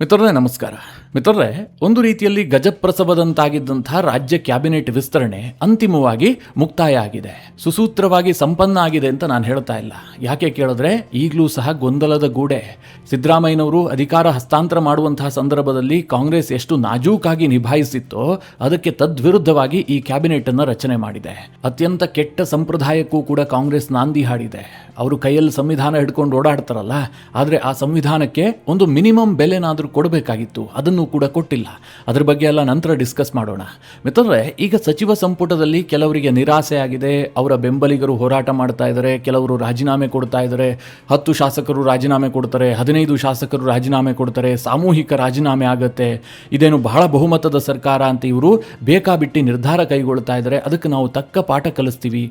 ಮಿತ್ರರೇ ನಮಸ್ಕಾರ. ಮಿತ್ರರೇ, ಒಂದು ರೀತಿಯಲ್ಲಿ ಗಜಪ್ರಸವದಂತಾಗಿದ್ದಂತಹ ರಾಜ್ಯ ಕ್ಯಾಬಿನೆಟ್ ವಿಸ್ತರಣೆ ಅಂತಿಮವಾಗಿ ಮುಕ್ತಾಯ ಆಗಿದೆ, ಸುಸೂತ್ರವಾಗಿ ಸಂಪನ್ನ ಆಗಿದೆ ಅಂತ ನಾನು ಹೇಳ್ತಾ ಇಲ್ಲ. ಯಾಕೆ ಕೇಳಿದ್ರೆ ಈಗಲೂ ಸಹ ಗೊಂದಲದ ಗೂಡೆ. ಸಿದ್ದರಾಮಯ್ಯನವರು ಅಧಿಕಾರ ಹಸ್ತಾಂತರ ಮಾಡುವಂತಹ ಸಂದರ್ಭದಲ್ಲಿ ಕಾಂಗ್ರೆಸ್ ಎಷ್ಟು ನಾಜೂಕಾಗಿ ನಿಭಾಯಿಸಿತ್ತೋ ಅದಕ್ಕೆ ತದ್ವಿರುದ್ಧವಾಗಿ ಈ ಕ್ಯಾಬಿನೆಟ್ ಅನ್ನು ರಚನೆ ಮಾಡಿದೆ. ಅತ್ಯಂತ ಕೆಟ್ಟ ಸಂಪ್ರದಾಯಕ್ಕೂ ಕೂಡ ಕಾಂಗ್ರೆಸ್ ನಾಂದಿ ಹಾಡಿದೆ. ಅವರು ಕೈಯಲ್ಲಿ ಸಂವಿಧಾನ ಹಿಡ್ಕೊಂಡು ಓಡಾಡ್ತಾರಲ್ಲ, ಆದರೆ ಆ ಸಂವಿಧಾನಕ್ಕೆ ಒಂದು ಮಿನಿಮಮ್ ಬೆಲೆನಾದರೂ ಕೊಡಬೇಕಾಗಿತ್ತು, ಅದನ್ನು ಕೂಡ ಕೊಟ್ಟಿಲ್ಲ. ಅದ್ರ ಬಗ್ಗೆ ಎಲ್ಲ ನಂತರ ಡಿಸ್ಕಸ್ ಮಾಡೋಣ. ಮಿತ್ರರೇ, ಈಗ ಸಚಿವ ಸಂಪುಟದಲ್ಲಿ ಕೆಲವರಿಗೆ ನಿರಾಸೆ ಆಗಿದೆ, ಅವರ ಬೆಂಬಲಿಗರು ಹೋರಾಟ ಮಾಡ್ತಾ ಇದ್ದಾರೆ, ಕೆಲವರು ರಾಜೀನಾಮೆ ಕೊಡ್ತಾ ಇದ್ದಾರೆ. 10 ಶಾಸಕರು ರಾಜೀನಾಮೆ ಕೊಡ್ತಾರೆ, 15 ಶಾಸಕರು ರಾಜೀನಾಮೆ ಕೊಡ್ತಾರೆ, ಸಾಮೂಹಿಕ ರಾಜೀನಾಮೆ ಆಗುತ್ತೆ. ಇದೇನು ಬಹಳ ಬಹುಮತದ ಸರ್ಕಾರ ಅಂತ ಇವರು ಬೇಕಾಬಿಟ್ಟಿ ನಿರ್ಧಾರ ಕೈಗೊಳ್ತಾ ಇದ್ದಾರೆ, ಅದಕ್ಕೆ ನಾವು ತಕ್ಕ ಪಾಠ ಕಲಿಸ್ತೀವಿ.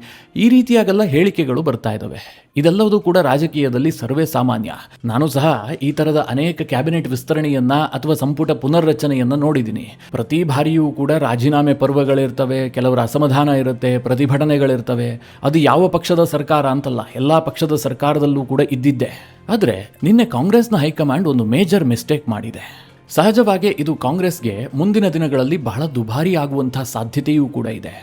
ಈ ರೀತಿಯಾಗೆಲ್ಲ ಹೇಳಿಕೆಗಳು ಬರ್ತಾ ಇದ್ದಾವೆ. ಇದೆಲ್ಲವೂ ಕೂಡ ರಾಜಕೀಯದಲ್ಲಿ ಸರ್ವೇ ಸಾಮಾನ್ಯ. ನಾನು ಸಹ ಈ ಥರದ ಅನೇಕ ಕ್ಯಾಬಿನೆಟ್ ವಿಸ್ತರಣೆಯನ್ನ ಅಥವಾ ಸಂಪುಟ ಪುನರ್ರಚನೆಯನ್ನ ನೋಡಿದ್ದೀನಿ. ಪ್ರತಿ ಬಾರಿಯೂ ಕೂಡ ರಾಜೀನಾಮೆ ಪರ್ವಗಳಿರ್ತವೆ, ಕೆಲವರ ಅಸಮಾಧಾನ ಇರುತ್ತೆ, ಪ್ರತಿಭಟನೆಗಳಿರ್ತವೆ. ಅದು ಯಾವ ಪಕ್ಷದ ಸರ್ಕಾರ ಅಂತಲ್ಲ, ಎಲ್ಲ ಪಕ್ಷದ ಸರ್ಕಾರದಲ್ಲೂ ಕೂಡ ಇದ್ದಿದ್ದೆ. ಆದರೆ ನಿನ್ನೆ ಕಾಂಗ್ರೆಸ್ನ ಹೈಕಮಾಂಡ್ ಒಂದು ಮೇಜರ್ ಮಿಸ್ಟೇಕ್ ಮಾಡಿದೆ. ಸಹಜವಾಗಿ ಇದು ಕಾಂಗ್ರೆಸ್ಗೆ ಮುಂದಿನ ದಿನಗಳಲ್ಲಿ ಬಹಳ ದುಬಾರಿ ಆಗುವಂತಹ ಸಾಧ್ಯತೆಯೂ ಕೂಡ ಇದೆ.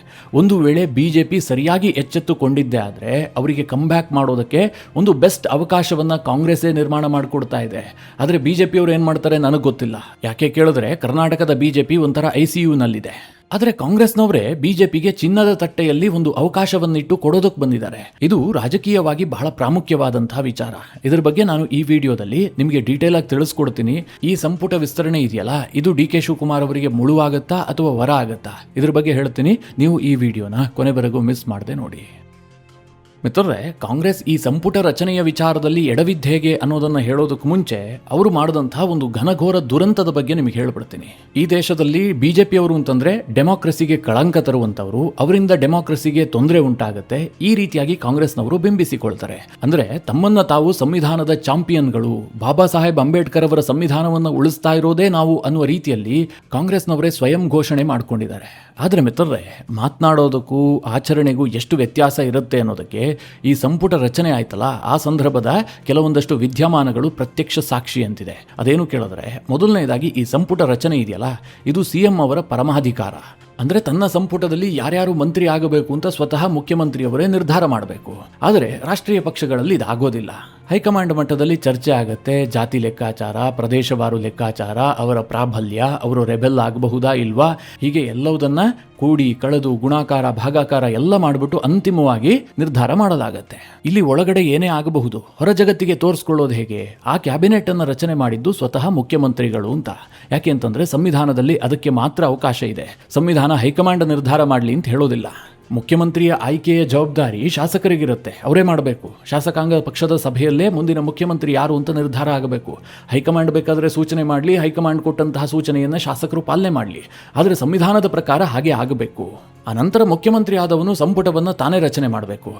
ಒಂದು ವೇಳೆ ಬಿಜೆಪಿ ಸರಿಯಾಗಿ ಎಚ್ಚೆತ್ತುಕೊಂಡಿದ್ದೆ ಆದರೆ ಅವರಿಗೆ ಕಮ್ಬ್ಯಾಕ್ ಮಾಡೋದಕ್ಕೆ ಒಂದು ಬೆಸ್ಟ್ ಅವಕಾಶವನ್ನು ಕಾಂಗ್ರೆಸ್ಸೇ ನಿರ್ಮಾಣ ಮಾಡಿಕೊಡ್ತಾ ಇದೆ. ಆದರೆ ಬಿಜೆಪಿಯವರು ಏನು ಮಾಡ್ತಾರೆ ನನಗೆ ಗೊತ್ತಿಲ್ಲ. ಯಾಕೆ ಕೇಳಿದ್ರೆ ಕರ್ನಾಟಕದ ಬಿಜೆಪಿ ಒಂಥರ ICUನಲ್ಲಿದೆ. ಆದರೆ ಕಾಂಗ್ರೆಸ್ನವರೇ ಬಿಜೆಪಿಗೆ ಚಿನ್ನದ ತಟ್ಟೆಯಲ್ಲಿ ಒಂದು ಅವಕಾಶವನ್ನಿಟ್ಟು ಕೊಡೋದಕ್ಕೆ ಬಂದಿದ್ದಾರೆ. ಇದು ರಾಜಕೀಯವಾಗಿ ಬಹಳ ಪ್ರಾಮುಖ್ಯವಾದಂತಹ ವಿಚಾರ. ಇದರ ಬಗ್ಗೆ ನಾನು ಈ ವಿಡಿಯೋದಲ್ಲಿ ನಿಮಗೆ ಡೀಟೇಲ್ ಆಗಿ ತಿಳಿಸ್ಕೊಡ್ತೀನಿ. ಈ ಸಂಪುಟ ವಿಸ್ತರಣೆ ಇದೆಯಲ್ಲ, ಇದು DK ಶಿವಕುಮಾರ್ ಅವರಿಗೆ ಮುಳುವಾಗತ್ತಾ ಅಥವಾ ವರ ಆಗತ್ತಾ, ಇದ್ರ ಬಗ್ಗೆ ಹೇಳ್ತೀನಿ. ನೀವು ಈ ವಿಡಿಯೋನ ಕೊನೆವರೆಗೂ ಮಿಸ್ ಮಾಡದೆ ನೋಡಿ. ಮಿತ್ರರೇ, ಕಾಂಗ್ರೆಸ್ ಈ ಸಂಪುಟ ರಚನೆಯ ವಿಚಾರದಲ್ಲಿ ಎಡವಿದ್ದ ಹೇಗೆ ಅನ್ನೋದನ್ನು ಹೇಳೋದಕ್ಕೆ ಮುಂಚೆ ಅವರು ಮಾಡಿದಂತಹ ಒಂದು ಘನಘೋರ ದುರಂತದ ಬಗ್ಗೆ ನಿಮಗೆ ಹೇಳ್ಬಿಡ್ತೀನಿ. ಈ ದೇಶದಲ್ಲಿ ಬಿಜೆಪಿಯವರು ಅಂತಂದ್ರೆ ಡೆಮಾಕ್ರಸಿಗೆ ಕಳಂಕ ತರುವಂತವರು, ಅವರಿಂದ ಡೆಮಾಕ್ರಸಿಗೆ ತೊಂದರೆ ಉಂಟಾಗುತ್ತೆ, ಈ ರೀತಿಯಾಗಿ ಕಾಂಗ್ರೆಸ್ನವರು ಬಿಂಬಿಸಿಕೊಳ್ತಾರೆ. ಅಂದ್ರೆ ತಮ್ಮನ್ನ ತಾವು ಸಂವಿಧಾನದ ಚಾಂಪಿಯನ್ಗಳು, ಬಾಬಾ ಸಾಹೇಬ್ ಅಂಬೇಡ್ಕರ್ ಅವರ ಸಂವಿಧಾನವನ್ನು ಉಳಿಸ್ತಾ ಇರೋದೇ ನಾವು ಅನ್ನುವ ರೀತಿಯಲ್ಲಿ ಕಾಂಗ್ರೆಸ್ನವರೇ ಸ್ವಯಂ ಘೋಷಣೆ ಮಾಡಿಕೊಂಡಿದ್ದಾರೆ. ಆದರೆ ಮಿತ್ರರೇ, ಮಾತನಾಡೋದಕ್ಕೂ ಆಚರಣೆಗೂ ಎಷ್ಟು ವ್ಯತ್ಯಾಸ ಇರುತ್ತೆ ಅನ್ನೋದಕ್ಕೆ ಈ ಸಂಪುಟ ರಚನೆ ಆಯ್ತಲ್ಲ, ಆ ಸಂದರ್ಭದ ಕೆಲವೊಂದಷ್ಟು ವಿದ್ಯಮಾನಗಳು ಪ್ರತ್ಯಕ್ಷ ಸಾಕ್ಷಿ ಅಂತಿದೆ. ಅದೇನು ಕೇಳಿದ್ರೆ, ಮೊದಲನೇದಾಗಿ ಈ ಸಂಪುಟ ರಚನೆ ಇದೆಯಲ್ಲ, ಇದು CM ಅವರ ಪರಮಾಧಿಕಾರ. ಅಂದರೆ ತನ್ನ ಸಂಪುಟದಲ್ಲಿ ಯಾರ್ಯಾರು ಮಂತ್ರಿ ಆಗಬೇಕು ಅಂತ ಸ್ವತಃ ಮುಖ್ಯಮಂತ್ರಿಯವರೇ ನಿರ್ಧಾರ ಮಾಡಬೇಕು. ಆದರೆ ರಾಷ್ಟ್ರೀಯ ಪಕ್ಷಗಳಲ್ಲಿ ಇದಾಗೋದಿಲ್ಲ. ಹೈಕಮಾಂಡ್ ಮಟ್ಟದಲ್ಲಿ ಚರ್ಚೆ ಆಗುತ್ತೆ, ಜಾತಿ ಲೆಕ್ಕಾಚಾರ, ಪ್ರದೇಶವಾರು ಲೆಕ್ಕಾಚಾರ, ಅವರ ಪ್ರಾಬಲ್ಯ, ಅವರು ರೆಬೆಲ್ ಆಗಬಹುದಾ ಇಲ್ವಾ, ಹೀಗೆ ಎಲ್ಲವುದನ್ನ ಕೂಡಿ ಕಳೆದು ಗುಣಾಕಾರ ಭಾಗಾಕಾರ ಎಲ್ಲ ಮಾಡಿಬಿಟ್ಟು ಅಂತಿಮವಾಗಿ ನಿರ್ಧಾರ ಮಾಡಲಾಗತ್ತೆ. ಇಲ್ಲಿ ಒಳಗಡೆ ಏನೇ ಆಗಬಹುದು, ಹೊರ ಜಗತ್ತಿಗೆ ತೋರಿಸ್ಕೊಳ್ಳೋದು ಹೇಗೆ? ಆ ಕ್ಯಾಬಿನೆಟ್ ಅನ್ನು ರಚನೆ ಮಾಡಿದ್ದು ಸ್ವತಃ ಮುಖ್ಯಮಂತ್ರಿಗಳು ಅಂತ. ಯಾಕೆ ಅಂತಂದ್ರೆ ಸಂವಿಧಾನದಲ್ಲಿ ಅದಕ್ಕೆ ಮಾತ್ರ ಅವಕಾಶ ಇದೆ. ಸಂವಿಧಾನ ಹೈಕಮಾಂಡ್ ನಿರ್ಧಾರ ಮಾಡಲಿ ಅಂತ ಹೇಳೋದಿಲ್ಲ. ಮುಖ್ಯಮಂತ್ರಿಯ ಆಯ್ಕೆಯ ಜವಾಬ್ದಾರಿ ಶಾಸಕರಿಗಿರುತ್ತೆ, ಅವರೇ ಮಾಡಬೇಕು. ಶಾಸಕಾಂಗ ಪಕ್ಷದ ಸಭೆಯಲ್ಲೇ ಮುಂದಿನ ಮುಖ್ಯಮಂತ್ರಿ ಯಾರು ಅಂತ ನಿರ್ಧಾರ ಆಗಬೇಕು. ಹೈಕಮಾಂಡ್ ಬೇಕಾದರೆ ಸೂಚನೆ ಮಾಡಲಿ, ಹೈಕಮಾಂಡ್ ಕೊಟ್ಟಂತಹ ಸೂಚನೆಯನ್ನು ಶಾಸಕರು ಪಾಲನೆ ಮಾಡಲಿ. ಆದರೆ ಸಂವಿಧಾನದ ಪ್ರಕಾರ ಹಾಗೆ ಆಗಬೇಕು. ಅನಂತರ ಮುಖ್ಯಮಂತ್ರಿ ಆದವನು ಸಂಪುಟವನ್ನು ತಾನೇ ರಚನೆ ಮಾಡಬೇಕು.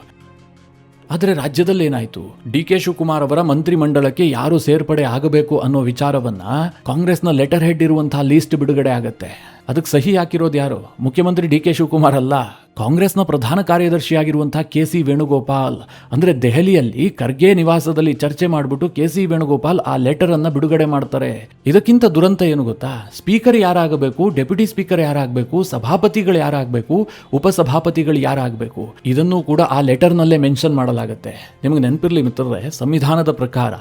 ಆದರೆ ರಾಜ್ಯದಲ್ಲಿ ಏನಾಯಿತು? DK ಶಿವಕುಮಾರ್ ಅವರ ಮಂತ್ರಿಮಂಡಲಕ್ಕೆ ಯಾರು ಸೇರ್ಪಡೆ ಆಗಬೇಕು ಅನ್ನೋ ವಿಚಾರವನ್ನ ಕಾಂಗ್ರೆಸ್ನ ಲೆಟರ್ ಹೆಡ್ ಇರುವಂತಹ ಲೀಸ್ಟ್ ಬಿಡುಗಡೆ ಆಗುತ್ತೆ. ಅದಕ್ಕೆ ಸಹಿ ಹಾಕಿರೋದು ಯಾರು? ಮುಖ್ಯಮಂತ್ರಿ DK ಶಿವಕುಮಾರ್ ಅಲ್ಲ, ಕಾಂಗ್ರೆಸ್ನ ಪ್ರಧಾನ ಕಾರ್ಯದರ್ಶಿಯಾಗಿರುವಂತಹ KC ವೇಣುಗೋಪಾಲ್. ಅಂದರೆ ದೆಹಲಿಯಲ್ಲಿ ಖರ್ಗೆ ನಿವಾಸದಲ್ಲಿ ಚರ್ಚೆ ಮಾಡಿಬಿಟ್ಟು KC ವೇಣುಗೋಪಾಲ್ ಆ ಲೆಟರ್ ಅನ್ನ ಬಿಡುಗಡೆ ಮಾಡ್ತಾರೆ. ಇದಕ್ಕಿಂತ ದುರಂತ ಏನು ಗೊತ್ತಾ? ಸ್ಪೀಕರ್ ಯಾರಾಗಬೇಕು, ಡೆಪ್ಯೂಟಿ ಸ್ಪೀಕರ್ ಯಾರಾಗಬೇಕು, ಸಭಾಪತಿಗಳು ಯಾರಾಗಬೇಕು, ಉಪಸಭಾಪತಿಗಳು ಯಾರಾಗಬೇಕು, ಇದನ್ನು ಕೂಡ ಆ ಲೆಟರ್ನಲ್ಲೇ ಮೆನ್ಷನ್ ಮಾಡಲಾಗುತ್ತೆ. ನಿಮಗೆ ನೆನಪಿರ್ಲಿ ಮಿತ್ರರೇ, ಸಂವಿಧಾನದ ಪ್ರಕಾರ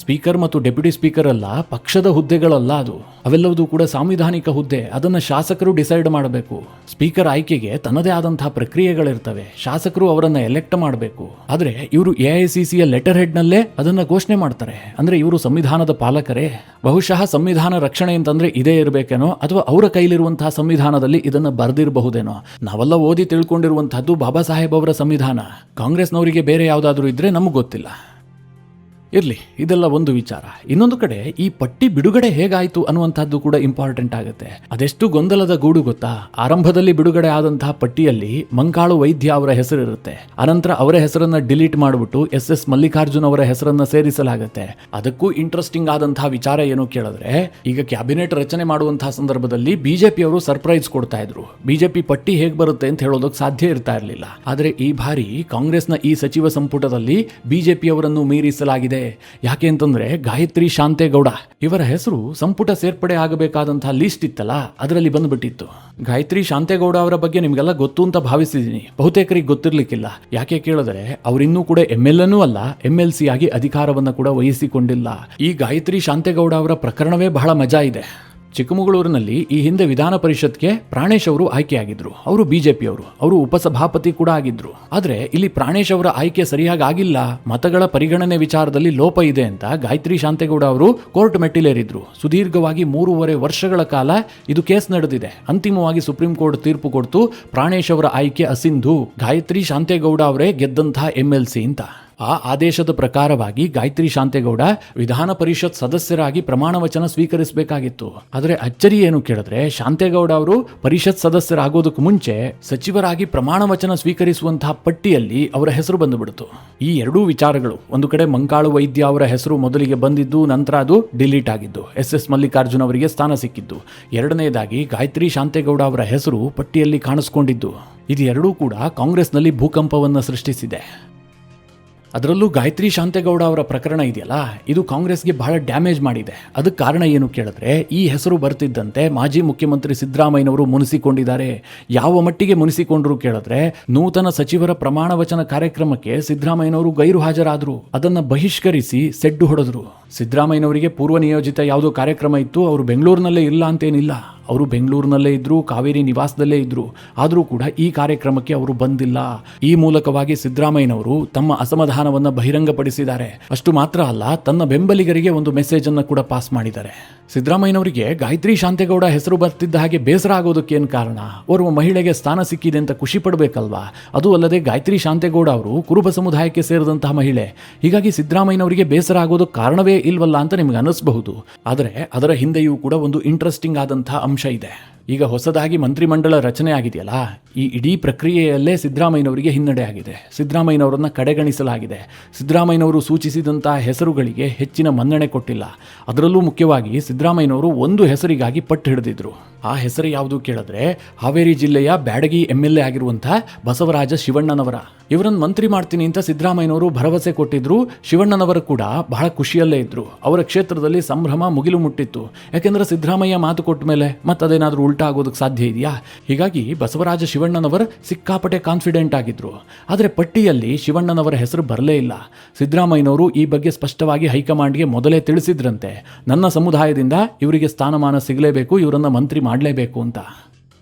ಸ್ಪೀಕರ್ ಮತ್ತು ಡೆಪ್ಯೂಟಿ ಸ್ಪೀಕರ್ ಅಲ್ಲ ಪಕ್ಷದ ಹುದ್ದೆಗಳಲ್ಲ, ಅದು ಅವೆಲ್ಲವೂ ಕೂಡ ಸಾಂವಿಧಾನಿಕ ಹುದ್ದೆ. ಅದನ್ನು ಶಾಸಕರು ಡಿಸೈಡ್ ಮಾಡಬೇಕು. ಸ್ಪೀಕರ್ ಆಯ್ಕೆಗೆ ತನ್ನದೇ ಆದಂತಹ ಪ್ರಕ್ರಿಯೆಗಳಿರ್ತವೆ, ಶಾಸಕರು ಅವರನ್ನ ಎಲೆಕ್ಟ್ ಮಾಡಬೇಕು. ಆದ್ರೆ ಇವರು AICCಯ ಲೆಟರ್ ಹೆಡ್ ನಲ್ಲೇ ಅದನ್ನ ಘೋಷಣೆ ಮಾಡ್ತಾರೆ. ಅಂದ್ರೆ ಇವರು ಸಂವಿಧಾನದ ಪಾಲಕರೇ. ಬಹುಶಃ ಸಂವಿಧಾನ ರಕ್ಷಣೆ ಅಂತಂದ್ರೆ ಇದೇ ಇರಬೇಕೇನೋ, ಅಥವಾ ಅವರ ಕೈಲಿರುವಂತಹ ಸಂವಿಧಾನದಲ್ಲಿ ಇದನ್ನ ಬರೆದಿರಬಹುದೇನೋ. ನಾವೆಲ್ಲ ಓದಿ ತಿಳ್ಕೊಂಡಿರುವಂತಹದ್ದು ಬಾಬಾ ಸಾಹೇಬ್ ಅವರ ಸಂವಿಧಾನ. ಕಾಂಗ್ರೆಸ್ನವರಿಗೆ ಬೇರೆ ಯಾವುದಾದ್ರೂ ಇದ್ರೆ ನಮಗೆ ಗೊತ್ತಿಲ್ಲ. ಇರಲಿ, ಇದೆಲ್ಲ ಒಂದು ವಿಚಾರ. ಇನ್ನೊಂದು ಕಡೆ ಈ ಪಟ್ಟಿ ಬಿಡುಗಡೆ ಹೇಗಾಯಿತು ಅನ್ನುವಂಥದ್ದು ಕೂಡ ಇಂಪಾರ್ಟೆಂಟ್ ಆಗುತ್ತೆ. ಅದೆಷ್ಟು ಗೊಂದಲದ ಗೂಡು ಗೊತ್ತಾ? ಆರಂಭದಲ್ಲಿ ಬಿಡುಗಡೆ ಆದಂತಹ ಪಟ್ಟಿಯಲ್ಲಿ ಮಂಕಾಳು ವೈದ್ಯ ಅವರ ಹೆಸರಿರುತ್ತೆ. ಅನಂತರ ಅವರ ಹೆಸರನ್ನ ಡಿಲೀಟ್ ಮಾಡಿಬಿಟ್ಟು SS ಮಲ್ಲಿಕಾರ್ಜುನ್ ಅವರ ಹೆಸರನ್ನ ಸೇರಿಸಲಾಗುತ್ತೆ. ಅದಕ್ಕೂ ಇಂಟ್ರೆಸ್ಟಿಂಗ್ ಆದಂತಹ ವಿಚಾರ ಏನು ಕೇಳಿದ್ರೆ, ಈಗ ಕ್ಯಾಬಿನೆಟ್ ರಚನೆ ಮಾಡುವಂತಹ ಸಂದರ್ಭದಲ್ಲಿ ಬಿಜೆಪಿಯವರು ಸರ್ಪ್ರೈಸ್ ಕೊಡ್ತಾ ಇದ್ರು. ಬಿಜೆಪಿ ಪಟ್ಟಿ ಹೇಗೆ ಬರುತ್ತೆ ಅಂತ ಹೇಳೋದಕ್ಕೆ ಸಾಧ್ಯ ಇರ್ತಾ ಇರಲಿಲ್ಲ. ಆದರೆ ಈ ಬಾರಿ ಕಾಂಗ್ರೆಸ್ನ ಈ ಸಚಿವ ಸಂಪುಟದಲ್ಲಿ ಬಿಜೆಪಿಯವರನ್ನು ಮೀರಿಸಲಾಗಿದೆ. ಯಾಕೆ ಅಂತಂದ್ರೆ ಗಾಯತ್ರಿ ಶಾಂತೇಗೌಡ ಇವರ ಹೆಸರು ಸಂಪುಟ ಸೇರ್ಪಡೆ ಆಗಬೇಕಾದಂತಹ ಲೀಸ್ಟ್ ಇತ್ತಲ್ಲ, ಅದರಲ್ಲಿ ಬಂದ್ಬಿಟ್ಟಿತ್ತು. ಗಾಯತ್ರಿ ಶಾಂತೇಗೌಡ ಅವರ ಬಗ್ಗೆ ನಿಮ್ಗೆಲ್ಲ ಗೊತ್ತು ಅಂತ ಭಾವಿಸಿದ್ದೀನಿ. ಬಹುತೇಕರಿಗೆ ಗೊತ್ತಿರ್ಲಿಕ್ಕಿಲ್ಲ. ಯಾಕೆ ಕೇಳಿದ್ರೆ ಅವರಿನ್ನೂ ಕೂಡ MLA ಅಲ್ಲ, MLC ಆಗಿ ಅಧಿಕಾರವನ್ನ ಕೂಡ ವಹಿಸಿಕೊಂಡಿಲ್ಲ. ಈ ಗಾಯತ್ರಿ ಶಾಂತೇಗೌಡ ಅವರ ಪ್ರಕರಣವೇ ಬಹಳ ಮಜಾ ಇದೆ. ಚಿಕ್ಕಮಗಳೂರಿನಲ್ಲಿ ಈ ಹಿಂದೆ ವಿಧಾನ ಪರಿಷತ್ಗೆ ಪ್ರಾಣೇಶ್ ಅವರು ಆಯ್ಕೆಯಾಗಿದ್ರು. ಅವರು ಬಿಜೆಪಿಯವರು, ಅವರು ಉಪಸಭಾಪತಿ ಕೂಡ ಆಗಿದ್ರು. ಆದ್ರೆ ಇಲ್ಲಿ ಪ್ರಾಣೇಶ್ ಅವರ ಆಯ್ಕೆ ಸರಿಯಾಗಿ ಆಗಿಲ್ಲ, ಮತಗಳ ಪರಿಗಣನೆ ವಿಚಾರದಲ್ಲಿ ಲೋಪ ಇದೆ ಅಂತ ಗಾಯತ್ರಿ ಶಾಂತೇಗೌಡ ಅವರು ಕೋರ್ಟ್ ಮೆಟ್ಟಿಲೇರಿದ್ರು. ಸುದೀರ್ಘವಾಗಿ 3.5 ವರ್ಷಗಳ ಕಾಲ ಇದು ಕೇಸ್ ನಡೆದಿದೆ. ಅಂತಿಮವಾಗಿ ಸುಪ್ರೀಂ ಕೋರ್ಟ್ ತೀರ್ಪು ಕೊಡ್ತು, ಪ್ರಾಣೇಶ್ ಅವರ ಆಯ್ಕೆ ಅಸಿಂಧು, ಗಾಯತ್ರಿ ಶಾಂತೇಗೌಡ ಅವರೇ ಗೆದ್ದಂತಹ MLC ಅಂತ. ಆ ಆದೇಶದ ಪ್ರಕಾರವಾಗಿ ಗಾಯತ್ರಿ ಶಾಂತೇಗೌಡ ವಿಧಾನ ಪರಿಷತ್ ಸದಸ್ಯರಾಗಿ ಪ್ರಮಾಣ ವಚನ ಸ್ವೀಕರಿಸಬೇಕಾಗಿತ್ತು. ಆದರೆ ಅಚ್ಚರಿ ಏನು ಕೇಳಿದ್ರೆ, ಶಾಂತೇಗೌಡ ಅವರು ಪರಿಷತ್ ಸದಸ್ಯರಾಗೋದಕ್ಕೆ ಮುಂಚೆ ಸಚಿವರಾಗಿ ಪ್ರಮಾಣ ವಚನ ಸ್ವೀಕರಿಸುವಂತಹ ಪಟ್ಟಿಯಲ್ಲಿ ಅವರ ಹೆಸರು ಬಂದುಬಿಡ್ತು. ಈ ಎರಡೂ ವಿಚಾರಗಳು, ಒಂದು ಕಡೆ ಮಂಕಾಳು ವೈದ್ಯ ಅವರ ಹೆಸರು ಮೊದಲಿಗೆ ಬಂದಿದ್ದು, ನಂತರ ಅದು ಡಿಲೀಟ್ ಆಗಿದ್ದು, SS ಮಲ್ಲಿಕಾರ್ಜುನ್ ಅವರಿಗೆ ಸ್ಥಾನ ಸಿಕ್ಕಿದ್ದು. ಎರಡನೇದಾಗಿ ಗಾಯತ್ರಿ ಶಾಂತೇಗೌಡ ಅವರ ಹೆಸರು ಪಟ್ಟಿಯಲ್ಲಿ ಕಾಣಿಸ್ಕೊಂಡಿದ್ದು. ಇದು ಎರಡೂ ಕೂಡ ಕಾಂಗ್ರೆಸ್ನಲ್ಲಿ ಭೂಕಂಪವನ್ನು ಸೃಷ್ಟಿಸಿದೆ. ಅದರಲ್ಲೂ ಗಾಯತ್ರಿ ಶಾಂತೇಗೌಡ ಅವರ ಪ್ರಕರಣ ಇದೆಯಲ್ಲ, ಇದು ಕಾಂಗ್ರೆಸ್ಗೆ ಬಹಳ ಡ್ಯಾಮೇಜ್ ಮಾಡಿದೆ. ಅದಕ್ಕೆ ಕಾರಣ ಏನು ಕೇಳಿದ್ರೆ, ಈ ಹೆಸರು ಬರ್ತಿದ್ದಂತೆ ಮಾಜಿ ಮುಖ್ಯಮಂತ್ರಿ ಸಿದ್ದರಾಮಯ್ಯನವರು ಮುನಿಸಿಕೊಂಡಿದ್ದಾರೆ. ಯಾವ ಮಟ್ಟಿಗೆ ಮುನಿಸಿಕೊಂಡ್ರು ಕೇಳಿದ್ರೆ, ನೂತನ ಸಚಿವರ ಪ್ರಮಾಣ ವಚನ ಕಾರ್ಯಕ್ರಮಕ್ಕೆ ಸಿದ್ದರಾಮಯ್ಯನವರು ಗೈರು ಹಾಜರಾದರು. ಅದನ್ನ ಬಹಿಷ್ಕರಿಸಿ ಸೆಡ್ಡು ಹೊಡೆದ್ರು. ಸಿದ್ದರಾಮಯ್ಯನವರಿಗೆ ಪೂರ್ವ ನಿಯೋಜಿತ ಯಾವುದೋ ಕಾರ್ಯಕ್ರಮ ಇತ್ತು, ಅವರು ಬೆಂಗಳೂರಿನಲ್ಲೇ ಇಲ್ಲ ಅಂತೇನಿಲ್ಲ, ಅವರು ಬೆಂಗಳೂರಿನಲ್ಲೇ ಇದ್ರು, ಕಾವೇರಿ ನಿವಾಸದಲ್ಲೇ ಇದ್ರು. ಆದರೂ ಕೂಡ ಈ ಕಾರ್ಯಕ್ರಮಕ್ಕೆ ಅವರು ಬಂದಿಲ್ಲ. ಈ ಮೂಲಕವಾಗಿ ಸಿದ್ದರಾಮಯ್ಯನವರು ತಮ್ಮ ಅಸಮಾಧಾನವನ್ನು ಬಹಿರಂಗಪಡಿಸಿದ್ದಾರೆ. ಅಷ್ಟು ಮಾತ್ರ ಅಲ್ಲ, ತನ್ನ ಬೆಂಬಲಿಗರಿಗೆ ಒಂದು ಮೆಸೇಜ್ ಅನ್ನು ಕೂಡ ಪಾಸ್ ಮಾಡಿದ್ದಾರೆ. ಸಿದ್ದರಾಮಯ್ಯನವರಿಗೆ ಗಾಯತ್ರಿ ಶಾಂತೇಗೌಡ ಹೆಸರು ಬರ್ತಿದ್ದ ಹಾಗೆ ಬೇಸರ ಆಗೋದಕ್ಕೇನು ಕಾರಣ? ಓರ್ವ ಮಹಿಳೆಗೆ ಸ್ಥಾನ ಸಿಕ್ಕಿದೆ ಅಂತ ಖುಷಿ ಪಡಬೇಕಲ್ವಾ? ಅದು ಅಲ್ಲದೆ ಗಾಯತ್ರಿ ಶಾಂತೇಗೌಡ ಅವರು ಕುರುಬ ಸಮುದಾಯಕ್ಕೆ ಸೇರಿದಂತಹ ಮಹಿಳೆ. ಹೀಗಾಗಿ ಸಿದ್ದರಾಮಯ್ಯನವರಿಗೆ ಬೇಸರ ಆಗೋದಕ್ಕೆ ಕಾರಣವೇ ಇಲ್ವಲ್ಲ ಅಂತ ನಿಮ್ಗೆ ಅನಿಸಬಹುದು. ಆದರೆ ಅದರ ಹಿಂದೆಯೂ ಕೂಡ ಒಂದು ಇಂಟ್ರೆಸ್ಟಿಂಗ್ ಆದಂತಹ ಅಂಶ ಇದೆ. ಈಗ ಹೊಸದಾಗಿ ಮಂತ್ರಿಮಂಡಲ ರಚನೆ ಆಗಿದೆಯಲ್ಲ, ಈ ಇಡೀ ಪ್ರಕ್ರಿಯೆಯಲ್ಲೇ ಸಿದ್ದರಾಮಯ್ಯನವರಿಗೆ ಹಿನ್ನಡೆ ಆಗಿದೆ. ಸಿದ್ದರಾಮಯ್ಯನವರನ್ನ ಕಡೆಗಣಿಸಲಾಗಿದೆ. ಸಿದ್ದರಾಮಯ್ಯನವರು ಸೂಚಿಸಿದಂತಹ ಹೆಸರುಗಳಿಗೆ ಹೆಚ್ಚಿನ ಮನ್ನಣೆ ಕೊಟ್ಟಿಲ್ಲ. ಅದರಲ್ಲೂ ಮುಖ್ಯವಾಗಿ ಸಿದ್ದರಾಮಯ್ಯನವರು ಒಂದು ಹೆಸರಿಗಾಗಿ ಪಟ್ಟು ಹಿಡಿದಿದ್ರು. ಆ ಹೆಸರು ಯಾವುದು ಕೇಳಿದ್ರೆ, ಹಾವೇರಿ ಜಿಲ್ಲೆಯ ಬ್ಯಾಡಗಿ MLA ಆಗಿರುವಂತಹ ಬಸವರಾಜ ಶಿವಣ್ಣನವರ. ಇವರನ್ನು ಮಂತ್ರಿ ಮಾಡ್ತೀನಿ ಅಂತ ಸಿದ್ದರಾಮಯ್ಯನವರು ಭರವಸೆ ಕೊಟ್ಟಿದ್ರು. ಶಿವಣ್ಣನವರು ಕೂಡ ಬಹಳ ಖುಷಿಯಲ್ಲೇ ಇದ್ರು. ಅವರ ಕ್ಷೇತ್ರದಲ್ಲಿ ಸಂಭ್ರಮ ಮುಗಿಲು ಮುಟ್ಟಿತ್ತು. ಯಾಕೆಂದ್ರೆ ಸಿದ್ದರಾಮಯ್ಯ ಮಾತು ಕೊಟ್ಟ ಮೇಲೆ ಮತ್ತದೇನಾದ್ರೂ ಉಲ್ಟಾ ಆಗೋದಕ್ಕೆ ಸಾಧ್ಯ ಇದೆಯಾ? ಹೀಗಾಗಿ ಬಸವರಾಜ ಶಿವಣ್ಣನವರು ಸಿಕ್ಕಾಪಟ್ಟೆ ಕಾನ್ಫಿಡೆಂಟ್ ಆಗಿದ್ರು. ಆದರೆ ಪಟ್ಟಿಯಲ್ಲಿ ಶಿವಣ್ಣನವರ ಹೆಸರು ಬರಲೇ ಇಲ್ಲ. ಸಿದ್ದರಾಮಯ್ಯನವರು ಈ ಬಗ್ಗೆ ಸ್ಪಷ್ಟವಾಗಿ ಹೈಕಮಾಂಡ್ಗೆ ಮೊದಲೇ ತಿಳಿಸಿದ್ರಂತೆ, ನನ್ನ ಸಮುದಾಯದಿಂದ ಇವರಿಗೆ ಸ್ಥಾನಮಾನ ಸಿಗಲೇಬೇಕು, ಇವರನ್ನ ಮಂತ್ರಿ ಮಾಡಲೇಬೇಕು ಅಂತ.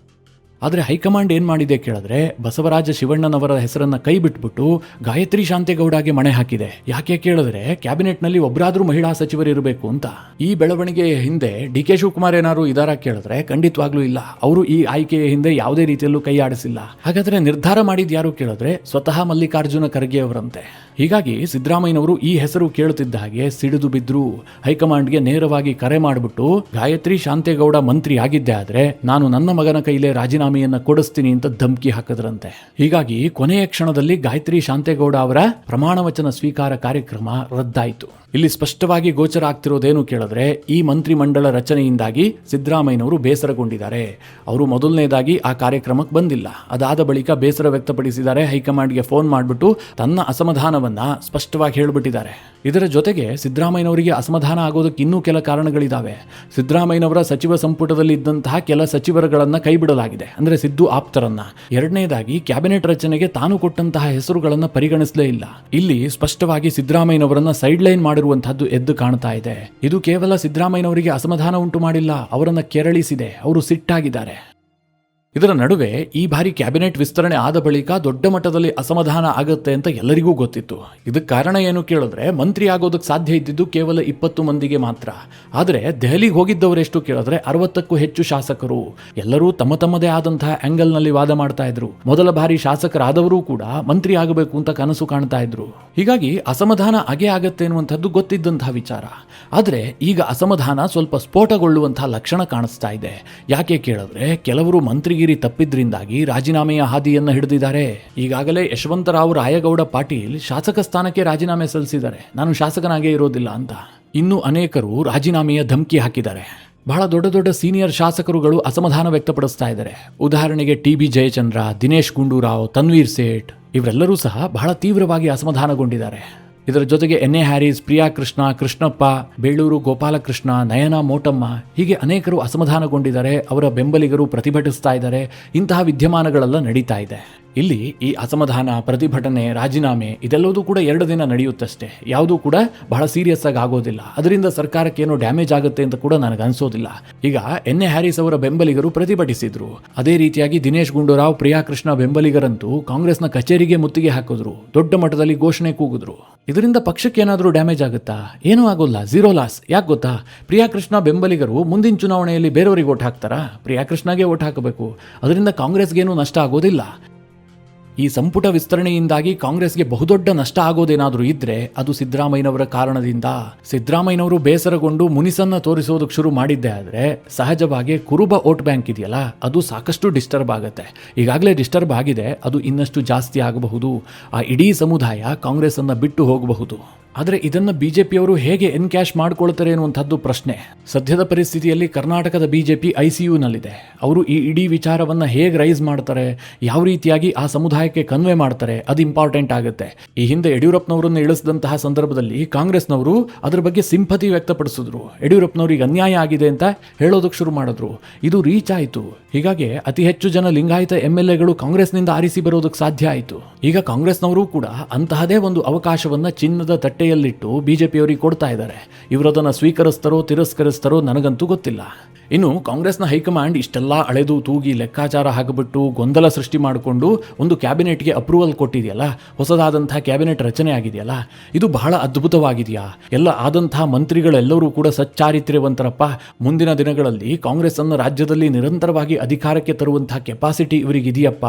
ಆದರೆ ಹೈಕಮಾಂಡ್ ಏನು ಮಾಡಿದೆ ಕೇಳಿದ್ರೆ, ಬಸವರಾಜ ಶಿವಣ್ಣನವರ ಹೆಸರನ್ನು ಕೈ ಬಿಟ್ಬಿಟ್ಟು ಗಾಯತ್ರಿ ಶಾಂತೇಗೌಡಗೆ ಮಣೆ ಹಾಕಿದೆ. ಯಾಕೆ ಕೇಳಿದ್ರೆ, ಕ್ಯಾಬಿನೆಟ್ನಲ್ಲಿ ಒಬ್ಬರಾದ್ರೂ ಮಹಿಳಾ ಸಚಿವರು ಇರಬೇಕು ಅಂತ. ಈ ಬೆಳವಣಿಗೆಯ ಹಿಂದೆ DK ಶಿವಕುಮಾರ್ ಏನಾದ್ರು ಇದಾರ ಕೇಳಿದ್ರೆ, ಖಂಡಿತವಾಗ್ಲೂ ಇಲ್ಲ. ಅವರು ಈ ಆಯ್ಕೆಯ ಹಿಂದೆ ಯಾವುದೇ ರೀತಿಯಲ್ಲೂ ಕೈ ಆಡಿಸಿಲ್ಲ. ಹಾಗಾದ್ರೆ ನಿರ್ಧಾರ ಮಾಡಿದ ಯಾರು ಕೇಳಿದ್ರೆ, ಸ್ವತಃ ಮಲ್ಲಿಕಾರ್ಜುನ ಖರ್ಗೆ ಅವರಂತೆ. ಹೀಗಾಗಿ ಸಿದ್ದರಾಮಯ್ಯನವರು ಈ ಹೆಸರು ಕೇಳುತ್ತಿದ್ದ ಹಾಗೆ ಸಿಡಿದು ಬಿದ್ರು. ಹೈಕಮಾಂಡ್ಗೆ ನೇರವಾಗಿ ಕರೆ ಮಾಡಿಬಿಟ್ಟು, ಗಾಯತ್ರಿ ಶಾಂತೇಗೌಡ ಮಂತ್ರಿ ಆಗಿದ್ದೆ ಆದ್ರೆ ನಾನು ನನ್ನ ಮಗನ ಕೈಲೇ ರಾಜೀನಾಮೆಯನ್ನ ಕೊಡಿಸ್ತೀನಿ ಅಂತ ಧಮಕಿ ಹಾಕಿದ್ರಂತೆ. ಹೀಗಾಗಿ ಕೊನೆಯ ಕ್ಷಣದಲ್ಲಿ ಗಾಯತ್ರಿ ಶಾಂತೇಗೌಡ ಅವರ ಪ್ರಮಾಣ ವಚನ ಸ್ವೀಕಾರ ಕಾರ್ಯಕ್ರಮ ರದ್ದಾಯಿತು. ಇಲ್ಲಿ ಸ್ಪಷ್ಟವಾಗಿ ಗೋಚರ ಆಗ್ತಿರೋದೇನು ಕೇಳಿದ್ರೆ, ಈ ಮಂತ್ರಿ ಮಂಡಲ ರಚನೆಯಿಂದಾಗಿ ಸಿದ್ದರಾಮಯ್ಯನವರು ಬೇಸರಗೊಂಡಿದ್ದಾರೆ. ಅವರು ಮೊದಲನೇದಾಗಿ ಆ ಕಾರ್ಯಕ್ರಮಕ್ಕೆ ಬಂದಿಲ್ಲ. ಅದಾದ ಬಳಿಕ ಬೇಸರ ವ್ಯಕ್ತಪಡಿಸಿದ್ದಾರೆ. ಹೈಕಮಾಂಡ್ಗೆ ಫೋನ್ ಮಾಡಿಬಿಟ್ಟು ತನ್ನ ಅಸಮಾಧಾನವನ್ನ ಸ್ಪಷ್ಟವಾಗಿ ಹೇಳಿಬಿಟ್ಟಿದ್ದಾರೆ. ಇದರ ಜೊತೆಗೆ ಸಿದ್ದರಾಮಯ್ಯನವರಿಗೆ ಅಸಮಾಧಾನ ಆಗೋದಕ್ಕೆ ಇನ್ನೂ ಕೆಲ ಕಾರಣಗಳಿದ್ದಾವೆ. ಸಿದ್ದರಾಮಯ್ಯನವರ ಸಚಿವ ಸಂಪುಟದಲ್ಲಿ ಇದ್ದಂತಹ ಕೆಲ ಸಚಿವರುಗಳನ್ನ ಕೈ ಬಿಡಲಾಗಿದೆ, ಅಂದ್ರೆ ಸಿದ್ದು ಆಪ್ತರನ್ನ. ಎರಡನೇದಾಗಿ ಕ್ಯಾಬಿನೆಟ್ ರಚನೆಗೆ ತಾನು ಕೊಟ್ಟಂತಹ ಹೆಸರುಗಳನ್ನ ಪರಿಗಣಿಸಲೇ ಇಲ್ಲ. ಇಲ್ಲಿ ಸ್ಪಷ್ಟವಾಗಿ ಸಿದ್ದರಾಮಯ್ಯನವರನ್ನ ಸೈಡ್ ಲೈನ್ ಮಾಡಿರುವಂತಹದ್ದು ಎದ್ದು ಕಾಣ್ತಾ ಇದೆ. ಇದು ಕೇವಲ ಸಿದ್ದರಾಮಯ್ಯನವರಿಗೆ ಅಸಮಾಧಾನ ಉಂಟು ಮಾಡಿಲ್ಲ, ಅವರನ್ನ ಕೆರಳಿಸಿದೆ. ಅವರು ಸಿಟ್ಟಾಗಿದ್ದಾರೆ. ಇದರ ನಡುವೆ ಈ ಬಾರಿ ಕ್ಯಾಬಿನೆಟ್ ವಿಸ್ತರಣೆ ಆದ ಬಳಿಕ ದೊಡ್ಡ ಮಟ್ಟದಲ್ಲಿ ಅಸಮಾಧಾನ ಆಗುತ್ತೆ ಅಂತ ಎಲ್ಲರಿಗೂ ಗೊತ್ತಿತ್ತು. ಇದಕ್ಕೆ ಕಾರಣ ಏನು ಕೇಳಿದ್ರೆ, ಮಂತ್ರಿ ಆಗೋದಕ್ಕೆ ಸಾಧ್ಯ ಇದ್ದಿದ್ದು ಕೇವಲ 20 ಮಂದಿಗೆ ಮಾತ್ರ. ಆದರೆ ದೆಹಲಿಗೆ ಹೋಗಿದ್ದವರೆಷ್ಟು ಕೇಳಿದ್ರೆ 60ಕ್ಕೂ ಹೆಚ್ಚು ಶಾಸಕರು. ಎಲ್ಲರೂ ತಮ್ಮ ತಮ್ಮದೇ ಆದಂತಹ ಆಂಗಲ್ ನಲ್ಲಿ ವಾದ ಮಾಡ್ತಾ ಇದ್ರು. ಮೊದಲ ಬಾರಿ ಶಾಸಕರಾದವರು ಕೂಡ ಮಂತ್ರಿ ಆಗಬೇಕು ಅಂತ ಕನಸು ಕಾಣ್ತಾ ಇದ್ರು. ಹೀಗಾಗಿ ಅಸಮಾಧಾನ ಆಗೇ ಆಗತ್ತೆ ಎನ್ನುವಂಥದ್ದು ಗೊತ್ತಿದ್ದಂತಹ ವಿಚಾರ. ಆದರೆ ಈಗ ಅಸಮಾಧಾನ ಸ್ವಲ್ಪ ಸ್ಫೋಟಗೊಳ್ಳುವಂತಹ ಲಕ್ಷಣ ಕಾಣಿಸ್ತಾ ಇದೆ. ಯಾಕೆ ಕೇಳಿದ್ರೆ, ಕೆಲವರು ಮಂತ್ರಿ ತಪ್ಪಿದ್ರಿಂದಾಗಿ ರಾಜೀನಾಮೆಯ ಹಾದಿಯನ್ನ ಹಿಡಿದಿದ್ದಾರೆ. ಈಗಾಗಲೇ ಯಶವಂತರಾವ್ ರಾಯಗೌಡ ಪಾಟೀಲ್ ಶಾಸಕ ಸ್ಥಾನಕ್ಕೆ ರಾಜೀನಾಮೆ ಸಲ್ಲಿಸಿದ್ದಾರೆ, ನಾನು ಶಾಸಕನಾಗೇ ಇರೋದಿಲ್ಲ ಅಂತ. ಇನ್ನು ಅನೇಕರು ರಾಜೀನಾಮೆಯ ಧಮಕಿ ಹಾಕಿದ್ದಾರೆ. ಬಹಳ ದೊಡ್ಡ ದೊಡ್ಡ ಸೀನಿಯರ್ ಶಾಸಕರುಗಳು ಅಸಮಾಧಾನ ವ್ಯಕ್ತಪಡಿಸ್ತಾ ಇದ್ದಾರೆ. ಉದಾಹರಣೆಗೆ TB ಜಯಚಂದ್ರ, ದಿನೇಶ್ ಗುಂಡೂರಾವ್, ತನ್ವೀರ್ ಸೇಠ್ ಇವರೆಲ್ಲರೂ ಸಹ ಬಹಳ ತೀವ್ರವಾಗಿ ಅಸಮಾಧಾನಗೊಂಡಿದ್ದಾರೆ. ಇದರ ಜೊತೆಗೆ ಎನ್ ಎ ಹ್ಯಾರಿಸ್, ಪ್ರಿಯಾ ಕೃಷ್ಣ, ಕೃಷ್ಣಪ್ಪ, ಬೇಳೂರು ಗೋಪಾಲಕೃಷ್ಣ, ನಯನ ಮೋಟಮ್ಮ ಹೀಗೆ ಅನೇಕರು ಅಸಮಾಧಾನಗೊಂಡಿದ್ದಾರೆ. ಅವರ ಬೆಂಬಲಿಗರು ಪ್ರತಿಭಟಿಸ್ತಾ ಇದ್ದಾರೆ. ಇಂತಹ ವಿದ್ಯಮಾನಗಳೆಲ್ಲ ನಡೀತಾ ಇದೆ. ಇಲ್ಲಿ ಈ ಅಸಮಾಧಾನ, ಪ್ರತಿಭಟನೆ, ರಾಜೀನಾಮೆ ಇದೆಲ್ಲವೂ ಕೂಡ 2 ದಿನ ನಡೆಯುತ್ತಷ್ಟೇ. ಯಾವುದೂ ಕೂಡ ಬಹಳ ಸೀರಿಯಸ್ ಆಗಿ ಆಗೋದಿಲ್ಲ. ಅದರಿಂದ ಸರ್ಕಾರಕ್ಕೆ ಏನೋ ಡ್ಯಾಮೇಜ್ ಆಗುತ್ತೆ ಅಂತ ಕೂಡ ನನಗೆ ಅನಿಸೋದಿಲ್ಲ. ಈಗ ಎನ್ ಎ ಹ್ಯಾರಿಸ್ ಅವರ ಬೆಂಬಲಿಗರು ಪ್ರತಿಭಟಿಸಿದ್ರು. ಅದೇ ರೀತಿಯಾಗಿ ದಿನೇಶ್ ಗುಂಡೂರಾವ್, ಪ್ರಿಯಾ ಕೃಷ್ಣ ಬೆಂಬಲಿಗರಂತೂ ಕಾಂಗ್ರೆಸ್ನ ಕಚೇರಿಗೆ ಮುತ್ತಿಗೆ ಹಾಕಿದ್ರು. ದೊಡ್ಡ ಮಟ್ಟದಲ್ಲಿ ಘೋಷಣೆ ಕೂಗಿದ್ರು. ಇದರಿಂದ ಪಕ್ಷಕ್ಕೆ ಏನಾದರೂ ಡ್ಯಾಮೇಜ್ ಆಗುತ್ತಾ? ಏನೂ ಆಗೋಲ್ಲ, ಝೀರೋ ಲಾಸ್. ಯಾಕೆ ಗೊತ್ತಾ? ಪ್ರಿಯಾ ಕೃಷ್ಣ ಬೆಂಬಲಿಗರು ಮುಂದಿನ ಚುನಾವಣೆಯಲ್ಲಿ ಬೇರೆಯವರಿಗೆ ಓಟ್ ಹಾಕ್ತಾರಾ? ಪ್ರಿಯಾ ಕೃಷ್ಣಗೆ ಓಟ್ ಹಾಕಬೇಕು. ಅದರಿಂದ ಕಾಂಗ್ರೆಸ್ಗೇನೂ ನಷ್ಟ ಆಗೋದಿಲ್ಲ. ಈ ಸಂಪುಟ ವಿಸ್ತರಣೆಯಿಂದಾಗಿ ಕಾಂಗ್ರೆಸ್ಗೆ ಬಹುದೊಡ್ಡ ನಷ್ಟ ಆಗೋದೇನಾದರೂ ಇದ್ರೆ ಅದು ಸಿದ್ದರಾಮಯ್ಯನವರ ಕಾರಣದಿಂದ. ಸಿದ್ದರಾಮಯ್ಯನವರು ಬೇಸರಗೊಂಡು ಮುನಿಸನ್ನ ತೋರಿಸೋದಕ್ಕೆ ಶುರು ಮಾಡಿದ್ದೆ ಆದರೆ ಸಹಜವಾಗಿ ಕುರುಬ ವೋಟ್ ಬ್ಯಾಂಕ್ ಇದೆಯಲ್ಲ, ಅದು ಸಾಕಷ್ಟು ಡಿಸ್ಟರ್ಬ್ ಆಗುತ್ತೆ. ಈಗಾಗಲೇ ಡಿಸ್ಟರ್ಬ್ ಆಗಿದೆ, ಅದು ಇನ್ನಷ್ಟು ಜಾಸ್ತಿ ಆಗಬಹುದು. ಆ ಇಡೀ ಸಮುದಾಯ ಕಾಂಗ್ರೆಸ್ ಅನ್ನ ಬಿಟ್ಟು ಹೋಗಬಹುದು. ಆದರೆ ಇದನ್ನು ಬಿಜೆಪಿಯವರು ಹೇಗೆ ಎನ್ಕ್ಯಾಶ್ ಮಾಡ್ಕೊಳ್ತಾರೆ ಅನ್ನುವಂಥದ್ದು ಪ್ರಶ್ನೆ. ಸದ್ಯದ ಪರಿಸ್ಥಿತಿಯಲ್ಲಿ ಕರ್ನಾಟಕದ ಬಿಜೆಪಿ ICUನಲ್ಲಿದೆ. ಅವರು ಈ ಇಡೀ ವಿಚಾರವನ್ನು ಹೇಗೆ ರೈಸ್ ಮಾಡ್ತಾರೆ, ಯಾವ ರೀತಿಯಾಗಿ ಆ ಸಮುದಾಯಕ್ಕೆ ಕನ್ವೆ ಮಾಡ್ತಾರೆ, ಅದು ಇಂಪಾರ್ಟೆಂಟ್ ಆಗುತ್ತೆ. ಈ ಹಿಂದೆ ಯಡಿಯೂರಪ್ಪನವರನ್ನು ಇಳಿಸಿದಂತಹ ಸಂದರ್ಭದಲ್ಲಿ ಕಾಂಗ್ರೆಸ್ನವರು ಅದರ ಬಗ್ಗೆ ಸಿಂಪತಿ ವ್ಯಕ್ತಪಡಿಸಿದ್ರು. ಯಡಿಯೂರಪ್ಪನವರಿಗೆ ಅನ್ಯಾಯ ಆಗಿದೆ ಅಂತ ಹೇಳೋದಕ್ಕೆ ಶುರು ಮಾಡಿದ್ರು. ಇದು ರೀಚ್ ಆಯಿತು. ಹೀಗಾಗಿ ಅತಿ ಹೆಚ್ಚು ಜನ ಲಿಂಗಾಯತ MLAಗಳು ಕಾಂಗ್ರೆಸ್ನಿಂದ ಆರಿಸಿ ಬರೋದಕ್ಕೆ ಸಾಧ್ಯ ಆಯಿತು. ಈಗ ಕಾಂಗ್ರೆಸ್ನವರು ಕೂಡ ಅಂತಹದೇ ಒಂದು ಅವಕಾಶವನ್ನ ಚಿನ್ನದ ತಟ್ಟೆಯಲ್ಲಿಟ್ಟು ಬಿಜೆಪಿಯವರಿಗೆ ಕೊಡ್ತಾ ಇದ್ದಾರೆ. ಇವರದನ್ನು ಸ್ವೀಕರಿಸ್ತಾರೋ ತಿರಸ್ಕರಿಸ್ತಾರೋ ನನಗಂತೂ ಗೊತ್ತಿಲ್ಲ. ಇನ್ನು ಕಾಂಗ್ರೆಸ್ನ ಹೈಕಮಾಂಡ್ ಇಷ್ಟೆಲ್ಲ ಅಳೆದು ತೂಗಿ ಲೆಕ್ಕಾಚಾರ ಹಾಕಿಬಿಟ್ಟು ಗೊಂದಲ ಸೃಷ್ಟಿ ಮಾಡಿಕೊಂಡು ಒಂದು ಕ್ಯಾಬಿನೆಟ್ಗೆ ಅಪ್ರೂವಲ್ ಕೊಟ್ಟಿದೆಯಲ್ಲ, ಹೊಸದಾದಂತಹ ಕ್ಯಾಬಿನೆಟ್ ರಚನೆ ಆಗಿದೆಯಲ್ಲ, ಇದು ಬಹಳ ಅದ್ಭುತವಾಗಿದೆಯಾ? ಎಲ್ಲ ಆದಂತಹ ಮಂತ್ರಿಗಳೆಲ್ಲರೂ ಕೂಡ ಸಚ್ಚಾರಿತ್ರ್ಯವಂತರಪ್ಪ. ಮುಂದಿನ ದಿನಗಳಲ್ಲಿ ಕಾಂಗ್ರೆಸ್ ಅನ್ನು ರಾಜ್ಯದಲ್ಲಿ ನಿರಂತರವಾಗಿ ಅಧಿಕಾರಕ್ಕೆ ತರುವಂತಹ ಕೆಪಾಸಿಟಿ ಇವರಿಗಿದೆಯಪ್ಪ.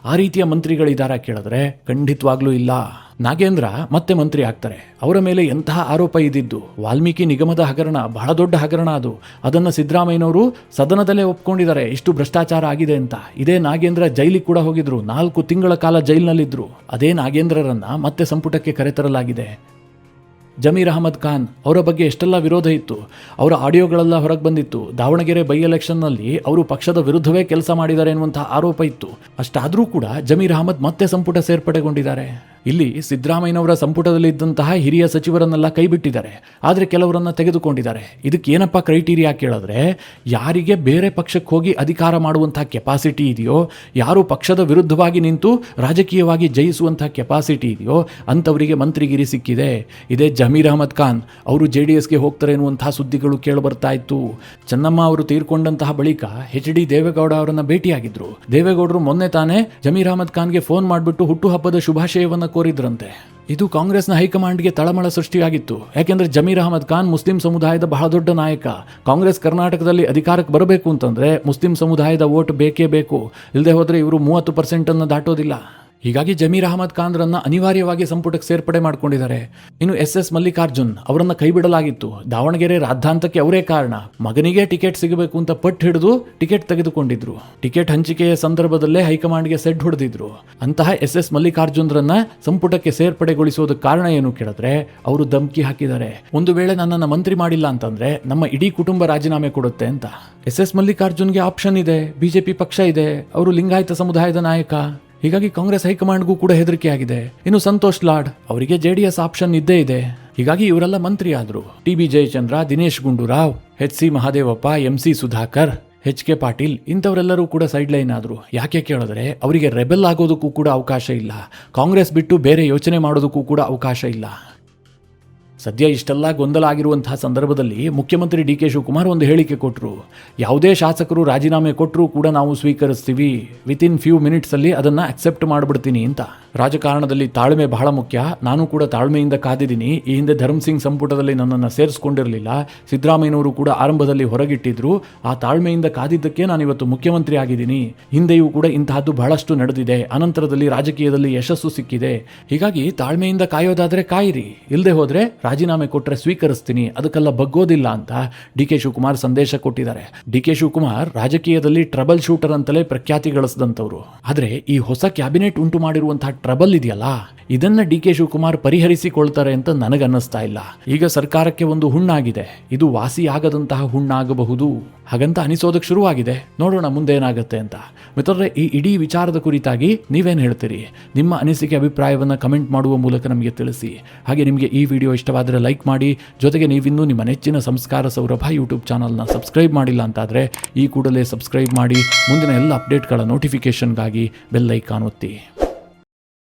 ಆ ರೀತಿಯ ಮಂತ್ರಿಗಳಿದಾರ ಕೇಳಿದ್ರೆ ಖಂಡಿತವಾಗ್ಲೂ ಇಲ್ಲ. ನಾಗೇಂದ್ರ ಮತ್ತೆ ಮಂತ್ರಿ ಆಗ್ತಾರೆ. ಅವರ ಮೇಲೆ ಎಂತಹ ಆರೋಪ ಇದ್ದಿದ್ದು? ವಾಲ್ಮೀಕಿ ನಿಗಮದ ಹಗರಣ, ಬಹಳ ದೊಡ್ಡ ಹಗರಣ ಅದು. ಅದನ್ನು ಸಿದ್ದರಾಮಯ್ಯನವರು ಸದನದಲ್ಲೇ ಒಪ್ಕೊಂಡಿದ್ದಾರೆ, ಇಷ್ಟು ಭ್ರಷ್ಟಾಚಾರ ಆಗಿದೆ ಅಂತ. ಇದೇ ನಾಗೇಂದ್ರ ಜೈಲಿಗೆ ಕೂಡ ಹೋಗಿದ್ರು, 4 ತಿಂಗಳ ಕಾಲ ಜೈಲಿನಲ್ಲಿದ್ರು. ಅದೇ ನಾಗೇಂದ್ರರನ್ನ ಮತ್ತೆ ಸಂಪುಟಕ್ಕೆ ಕರೆತರಲಾಗಿದೆ. ಜಮೀರ್ ಅಹಮದ್ ಖಾನ್ ಅವರ ಬಗ್ಗೆ ಎಷ್ಟೆಲ್ಲ ವಿರೋಧ ಇತ್ತು, ಅವರ ಆಡಿಯೋಗಳೆಲ್ಲ ಹೊರಗೆ ಬಂದಿತ್ತು. ದಾವಣಗೆರೆ ಬೈ ಎಲೆಕ್ಷನ್ನಲ್ಲಿ ಅವರು ಪಕ್ಷದ ವಿರುದ್ಧವೇ ಕೆಲಸ ಮಾಡಿದ್ದಾರೆ ಎನ್ನುವಂತಹ ಆರೋಪ ಇತ್ತು. ಅಷ್ಟಾದರೂ ಕೂಡ ಜಮೀರ್ ಅಹಮದ್ ಮತ್ತೆ ಸಂಪುಟ ಸೇರ್ಪಡೆಗೊಂಡಿದ್ದಾರೆ. ಇಲ್ಲಿ ಸಿದ್ದರಾಮಯ್ಯನವರ ಸಂಪುಟದಲ್ಲಿ ಇದ್ದಂತಹ ಹಿರಿಯ ಸಚಿವರನ್ನೆಲ್ಲ ಕೈಬಿಟ್ಟಿದ್ದಾರೆ, ಆದರೆ ಕೆಲವರನ್ನ ತೆಗೆದುಕೊಂಡಿದ್ದಾರೆ. ಇದಕ್ಕೆ ಏನಪ್ಪ ಕ್ರೈಟೀರಿಯಾ ಕೇಳಿದ್ರೆ, ಯಾರಿಗೆ ಬೇರೆ ಪಕ್ಷಕ್ಕೆ ಹೋಗಿ ಅಧಿಕಾರ ಮಾಡುವಂತಹ ಕೆಪಾಸಿಟಿ ಇದೆಯೋ, ಯಾರು ಪಕ್ಷದ ವಿರುದ್ಧವಾಗಿ ನಿಂತು ರಾಜಕೀಯವಾಗಿ ಜಯಿಸುವಂತಹ ಕೆಪಾಸಿಟಿ ಇದೆಯೋ ಅಂಥವರಿಗೆ ಮಂತ್ರಿಗಿರಿ ಸಿಕ್ಕಿದೆ. ಇದೇ ಜಮೀರ್ ಅಹಮದ್ ಖಾನ್ ಅವರು JDSಗೆ ಹೋಗ್ತಾರೆ ಎನ್ನುವಂತಹ ಸುದ್ದಿಗಳು ಕೇಳಿಬರ್ತಾ ಇತ್ತು. ಚೆನ್ನಮ್ಮ ಅವರು ತೀರ್ಕೊಂಡಂತಹ ಬಳಿಕ HD ದೇವೇಗೌಡ ಅವರನ್ನ ಭೇಟಿಯಾಗಿದ್ರು. ದೇವೇಗೌಡರು ಮೊನ್ನೆ ತಾನೇ ಜಮೀರ್ ಅಹಮದ್ ಖಾನ್ಗೆ ಫೋನ್ ಮಾಡಿಬಿಟ್ಟು ಹುಟ್ಟುಹಬ್ಬದ ಶುಭಾಶಯವನ್ನು ಕೋರಿದ್ರಂತೆ. ಇದು ಕಾಂಗ್ರೆಸ್ನ ಹೈಕಮಾಂಡ್ಗೆ ತಳಮಳ ಸೃಷ್ಟಿಯಾಗಿತ್ತು. ಯಾಕೆಂದ್ರೆ ಜಮೀರ್ ಅಹಮದ್ ಖಾನ್ ಮುಸ್ಲಿಂ ಸಮುದಾಯದ ಬಹಳ ದೊಡ್ಡ ನಾಯಕ. ಕಾಂಗ್ರೆಸ್ ಕರ್ನಾಟಕದಲ್ಲಿ ಅಧಿಕಾರಕ್ಕೆ ಬರಬೇಕು ಅಂತಂದ್ರೆ ಮುಸ್ಲಿಂ ಸಮುದಾಯದ ವೋಟ್ ಬೇಕೇ ಬೇಕು. ಇಲ್ಲದೆ ಹೋದ್ರೆ ಇವರು 30% ಅನ್ನು ದಾಟೋದಿಲ್ಲ. ಹೀಗಾಗಿ ಜಮೀರ್ ಅಹಮದ್ ಖಾನ್ರನ್ನ ಅನಿವಾರ್ಯವಾಗಿ ಸಂಪುಟಕ್ಕೆ ಸೇರ್ಪಡೆ ಮಾಡಿಕೊಂಡಿದ್ದಾರೆ. ಇನ್ನು SS ಮಲ್ಲಿಕಾರ್ಜುನ್ ಅವರನ್ನ ಕೈಬಿಡಲಾಗಿತ್ತು. ದಾವಣಗೆರೆ ರಾದ್ಧಾಂತಕ್ಕೆ ಅವರೇ ಕಾರಣ. ಮಗನಿಗೆ ಟಿಕೆಟ್ ಸಿಗಬೇಕು ಅಂತ ಪಟ್ಟು ಹಿಡಿದು ಟಿಕೆಟ್ ತೆಗೆದುಕೊಂಡಿದ್ರು. ಟಿಕೆಟ್ ಹಂಚಿಕೆಯ ಸಂದರ್ಭದಲ್ಲೇ ಹೈಕಮಾಂಡ್ಗೆ ಸೆಡ್ ಹೊಡೆದಿದ್ರು. ಅಂತಹ SS ಮಲ್ಲಿಕಾರ್ಜುನ್ರನ್ನ ಸಂಪುಟಕ್ಕೆ ಸೇರ್ಪಡೆಗೊಳಿಸೋದಕ್ಕೆ ಕಾರಣ ಏನು ಕೇಳಿದ್ರೆ, ಅವರು ಧಮಕಿ ಹಾಕಿದ್ದಾರೆ. ಒಂದು ವೇಳೆ ನನ್ನನ್ನು ಮಂತ್ರಿ ಮಾಡಿಲ್ಲ ಅಂತಂದ್ರೆ ನಮ್ಮ ಇಡೀ ಕುಟುಂಬ ರಾಜೀನಾಮೆ ಕೊಡುತ್ತೆ ಅಂತ. SS ಮಲ್ಲಿಕಾರ್ಜುನ್ಗೆ ಆಪ್ಷನ್ ಇದೆ, ಬಿಜೆಪಿ ಪಕ್ಷ ಇದೆ, ಅವರು ಲಿಂಗಾಯತ ಸಮುದಾಯದ ನಾಯಕ. ಹೀಗಾಗಿ ಕಾಂಗ್ರೆಸ್ ಹೈಕಮಾಂಡ್ಗೂ ಕೂಡ ಹೆದರಿಕೆ ಆಗಿದೆ. ಇನ್ನು ಸಂತೋಷ್ ಲಾಡ್ ಅವರಿಗೆ JDS ಆಪ್ಷನ್ ಇದ್ದೇ ಇದೆ. ಹೀಗಾಗಿ ಇವರೆಲ್ಲ ಮಂತ್ರಿ ಆದ್ರು. TB Jayachandra, Dinesh Gundu Rao, HC Mahadevappa, MC Sudhakar, HK Patil ಇಂಥವರೆಲ್ಲರೂ ಕೂಡ ಸೈಡ್ ಲೈನ್ ಆದ್ರು. ಯಾಕೆ ಕೇಳಿದ್ರೆ ಅವರಿಗೆ ರೆಬೆಲ್ ಆಗೋದಕ್ಕೂ ಕೂಡ ಅವಕಾಶ ಇಲ್ಲ. ಕಾಂಗ್ರೆಸ್ ಬಿಟ್ಟು ಬೇರೆ ಯೋಚನೆ ಮಾಡೋದಕ್ಕೂ ಕೂಡ ಅವಕಾಶ ಇಲ್ಲ. ಸದ್ಯ ಇಷ್ಟೆಲ್ಲ ಗೊಂದಲ ಆಗಿರುವಂತಹ ಸಂದರ್ಭದಲ್ಲಿ ಮುಖ್ಯಮಂತ್ರಿ DK ಶಿವಕುಮಾರ್ ಒಂದು ಹೇಳಿಕೆ ಕೊಟ್ಟರು. ಯಾವುದೇ ಶಾಸಕರು ರಾಜೀನಾಮೆ ಕೊಟ್ಟರೂ ಕೂಡ ನಾವು ಸ್ವೀಕರಿಸ್ತೀವಿ, ವಿತಿನ್ ಫ್ಯೂ ಮಿನಿಟ್ಸಲ್ಲಿ ಅದನ್ನು ಅಕ್ಸೆಪ್ಟ್ ಮಾಡಿಬಿಡ್ತೀನಿ ಅಂತ. ರಾಜಕಾರಣದಲ್ಲಿ ತಾಳ್ಮೆ ಬಹಳ ಮುಖ್ಯ. ನಾನು ಕೂಡ ತಾಳ್ಮೆಯಿಂದ ಕಾದಿದ್ದೀನಿ. ಈ ಹಿಂದೆ ಧರ್ಮಸಿಂಗ್ ಸಂಪುಟದಲ್ಲಿ ನನ್ನನ್ನು ಸೇರಿಸ್ಕೊಂಡಿರಲಿಲ್ಲ. ಸಿದ್ದರಾಮಯ್ಯನವರು ಕೂಡ ಆರಂಭದಲ್ಲಿ ಹೊರಗಿಟ್ಟಿದ್ರು. ಆ ತಾಳ್ಮೆಯಿಂದ ಕಾದಿದ್ದಕ್ಕೆ ನಾನು ಇವತ್ತು ಮುಖ್ಯಮಂತ್ರಿ ಆಗಿದ್ದೀನಿ. ಹಿಂದೆಯೂ ಕೂಡ ಇಂತಹದ್ದು ಬಹಳಷ್ಟು ನಡೆದಿದೆ. ಅನಂತರದಲ್ಲಿ ರಾಜಕೀಯದಲ್ಲಿ ಯಶಸ್ಸು ಸಿಕ್ಕಿದೆ. ಹೀಗಾಗಿ ತಾಳ್ಮೆಯಿಂದ ಕಾಯೋದಾದ್ರೆ ಕಾಯಿರಿ, ಇಲ್ಲದೆ ಹೋದ್ರೆ ರಾಜೀನಾಮೆ ಕೊಟ್ಟರೆ ಸ್ವೀಕರಿಸ್ತೀನಿ, ಅದಕ್ಕೆಲ್ಲ ಬಗ್ಗೋದಿಲ್ಲ ಅಂತ DK ಶಿವಕುಮಾರ್ ಸಂದೇಶ ಕೊಟ್ಟಿದ್ದಾರೆ. DK ಶಿವಕುಮಾರ್ ರಾಜಕೀಯದಲ್ಲಿ ಟ್ರಬಲ್ ಶೂಟರ್ ಅಂತಲೇ ಪ್ರಖ್ಯಾತಿ ಗಳಿಸಿದಂಥವ್ರು. ಆದರೆ ಈ ಹೊಸ ಕ್ಯಾಬಿನೆಟ್ ಉಂಟು ಮಾಡಿರುವಂತಹ ಟ್ರಬಲ್ ಇದೆಯಲ್ಲ, ಇದನ್ನ ಡಿ ಕೆ ಶಿವಕುಮಾರ್ ಪರಿಹರಿಸಿಕೊಳ್ತಾರೆ ಅಂತ ನನಗನ್ನಿಸ್ತಾ ಇಲ್ಲ. ಈಗ ಸರ್ಕಾರಕ್ಕೆ ಒಂದು ಹುಣ್ಣಾಗಿದೆ, ಇದು ವಾಸಿಯಾಗದಂತಹ ಹುಣ್ಣಾಗಬಹುದು ಹಾಗಂತ ಅನಿಸೋದಕ್ಕೆ ಶುರುವಾಗಿದೆ. ನೋಡೋಣ ಮುಂದೆ ಏನಾಗುತ್ತೆ ಅಂತ. ಮಿತ್ರರೇ, ಈ ಇಡೀ ವಿಚಾರದ ಕುರಿತಾಗಿ ನೀವೇನು ಹೇಳ್ತೀರಿ? ನಿಮ್ಮ ಅನಿಸಿಕೆ ಅಭಿಪ್ರಾಯವನ್ನು ಕಮೆಂಟ್ ಮಾಡುವ ಮೂಲಕ ನಮಗೆ ತಿಳಿಸಿ. ಹಾಗೆ ನಿಮಗೆ ಈ ವಿಡಿಯೋ ಇಷ್ಟವಾದರೆ ಲೈಕ್ ಮಾಡಿ. ಜೊತೆಗೆ ನೀವಿನ್ನೂ ನಿಮ್ಮ ನೆಚ್ಚಿನ ಸಂಸ್ಕಾರ ಸೌರಭ ಯೂಟ್ಯೂಬ್ ಚಾನಲ್ನ ಸಬ್ಸ್ಕ್ರೈಬ್ ಮಾಡಿಲ್ಲ ಅಂತಾದರೆ ಈ ಕೂಡಲೇ ಸಬ್ಸ್ಕ್ರೈಬ್ ಮಾಡಿ. ಮುಂದಿನ ಎಲ್ಲ ಅಪ್ಡೇಟ್ಗಳ ನೋಟಿಫಿಕೇಷನ್ಗಾಗಿ ಬೆಲ್ ಐಕಾನ್ ಒತ್ತಿ.